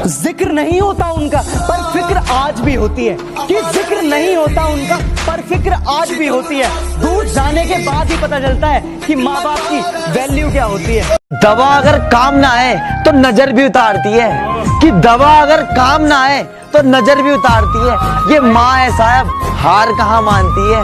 जिक्र नहीं होता उनका पर फिक्र आज भी होती है, कि जिक्र नहीं होता उनका पर फिक्र आज भी होती है। दूर जाने के बाद ही पता चलता है कि माँ बाप की वैल्यू क्या होती है। दवा अगर काम ना आए तो नजर भी उतारती है, कि दवा अगर काम ना आए तो नजर भी उतारती है। ये माँ है साहब, हार कहाँ मानती है।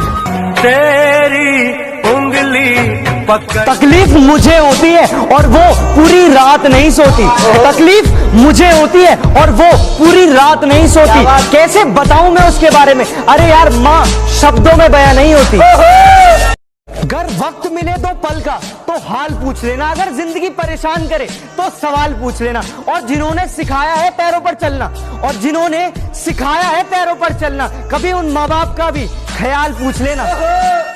तेरी उंगली तकलीफ मुझे होती है और वो पूरी रात नहीं सोती। तकलीफ मुझे होती है और वो पूरी रात नहीं सोती। कैसे बताऊं मैं उसके बारे में? अरे यार माँ शब्दों में बयां नहीं होती। अगर वक्त मिले तो पल का तो हाल पूछ लेना, अगर जिंदगी परेशान करे तो सवाल पूछ लेना। और जिन्होंने सिखाया है पैरों पर चलना, और जिन्होंने सिखाया है पैरों पर चलना, कभी उन माँ बाप का भी ख्याल पूछ लेना।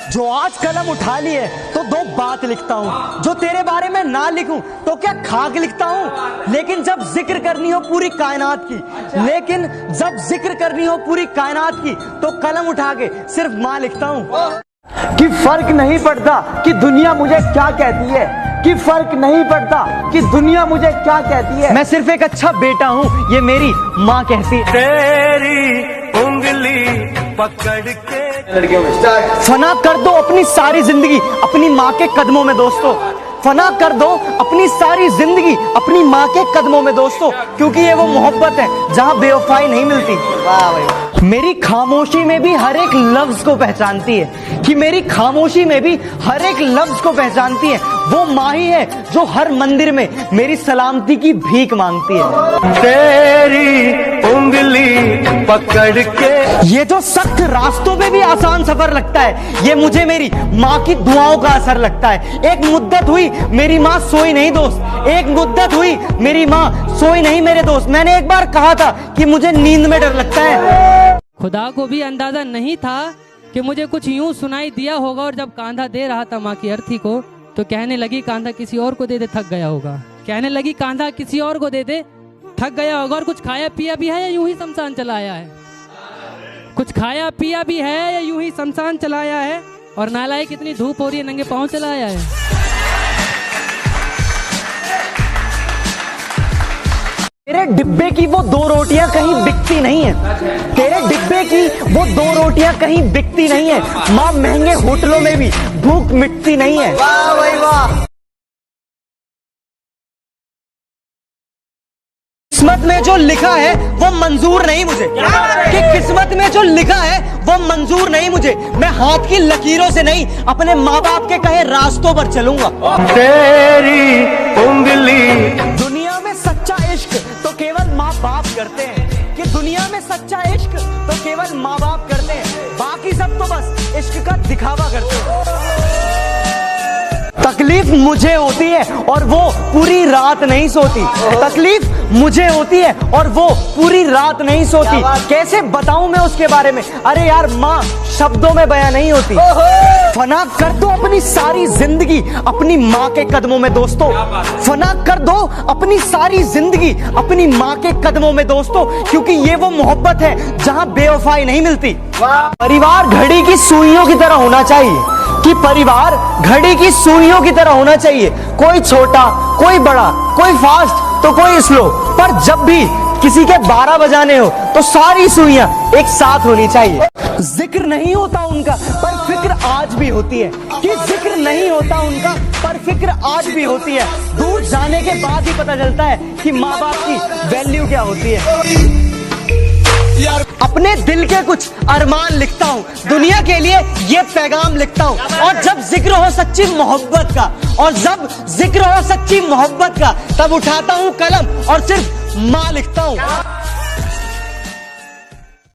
जो आज कलम उठा ली है तो दो बात लिखता हूँ, जो तेरे बारे में ना लिखूं तो क्या खाक लिखता हूँ। लेकिन जब जिक्र करनी हो पूरी कायनात की, लेकिन जब जिक्र करनी हो पूरी कायनात की तो कलम उठा के सिर्फ माँ लिखता हूँ। कि फर्क नहीं पड़ता कि दुनिया मुझे क्या कहती है, कि फर्क नहीं पड़ता कि दुनिया मुझे क्या कहती है। मैं सिर्फ एक अच्छा बेटा हूँ, ये मेरी माँ कहती है। तेरी उंगली पकड़ के फना कर दो अपनी सारी जिंदगी अपनी माँ के कदमों में दोस्तों, फना कर दो अपनी सारी जिंदगी अपनी माँ के कदमों में दोस्तों, क्योंकि ये वो मोहब्बत है जहाँ बेवफाई नहीं मिलती। वाह भाई। मेरी खामोशी में भी हर एक लफ्ज को पहचानती है, कि मेरी खामोशी में भी हर एक लफ्ज को पहचानती है। वो माँ ही है जो हर मंदिर में मेरी सलामती की भीख मांगती है। तेरी उंगली पकड़ के ये जो सख्त रास्तों में भी आसान सफर लगता है, ये मुझे मेरी माँ की दुआओं का असर लगता है। एक मुद्दत हुई मेरी माँ सोई नहीं दोस्त, एक मुद्दत हुई मेरी माँ सोई नहीं मेरे दोस्त। मैंने एक बार कहा था कि मुझे नींद में डर लगता है। खुदा को भी अंदाजा नहीं था कि मुझे कुछ यूं सुनाई दिया होगा, और जब कांधा दे रहा था माँ की अर्थी को तो कहने लगी कांधा किसी और को दे दे, थक गया होगा। कहने लगी कांधा किसी और को दे दे, थक गया होगा। और कुछ खाया पिया भी है या यूं ही शमशान चलाया है? कुछ खाया पिया भी है या यूं ही शमशान चलाया है? और नालायक कितनी धूप हो रही है, नंगे पाँव चलाया है। तेरे डिब्बे की वो दो रोटियां कहीं बिकती नहीं है, तेरे डिब्बे की वो दो रोटियां कहीं बिकती नहीं है। माँ महंगे होटलों में भी भूख मिटती नहीं है। वाह भाई वाह। किस्मत में जो लिखा है वो मंजूर नहीं मुझे, कि किस्मत में जो लिखा है वो मंजूर नहीं मुझे। मैं हाथ की लकीरों से नहीं अपने माँ बाप के कहे रास्तों पर चलूंगा। तेरी उंगली दुनिया में सच्चा इश्क तो केवल माँ बाप करते हैं, कि दुनिया में सच्चा इश्क तो केवल माँ बाप करते हैं, बाकी सब तो बस इश्क का दिखावा करते हैं। तकलीफ मुझे होती है और वो पूरी रात नहीं सोती। तकलीफ मुझे होती है और वो पूरी रात नहीं सोती। कैसे बताऊं मैं उसके बारे में? अरे यार माँ शब्दों में बयां नहीं होती। फना कर दो अपनी सारी जिंदगी अपनी माँ के कदमों में दोस्तों, फना कर दो अपनी सारी जिंदगी अपनी माँ के कदमों में दोस्तों, क्योंकि ये वो मोहब्बत है जहाँ बेवफाई नहीं मिलती। परिवार घड़ी की सुइयों की तरह होना चाहिए, कि परिवार घड़ी की सुइयों की तरह होना चाहिए। कोई छोटा कोई बड़ा, कोई फास्ट तो कोई स्लो, पर जब भी किसी के 12 बजाने हो तो सारी सुइयां एक साथ होनी चाहिए। जिक्र नहीं होता उनका पर फिक्र आज भी होती है, कि जिक्र नहीं होता उनका पर फिक्र आज भी होती है। दूर जाने के बाद ही पता चलता है कि माँ बाप की वैल्यू क्या होती है। अपने दिल के कुछ अरमान लिखता हूँ, दुनिया के लिए ये पैगाम लिखता हूँ। और जब जिक्र हो सच्ची मोहब्बत का, और जब जिक्र हो सच्ची मोहब्बत का, तब उठाता हूँ कलम और सिर्फ माँ लिखता हूँ।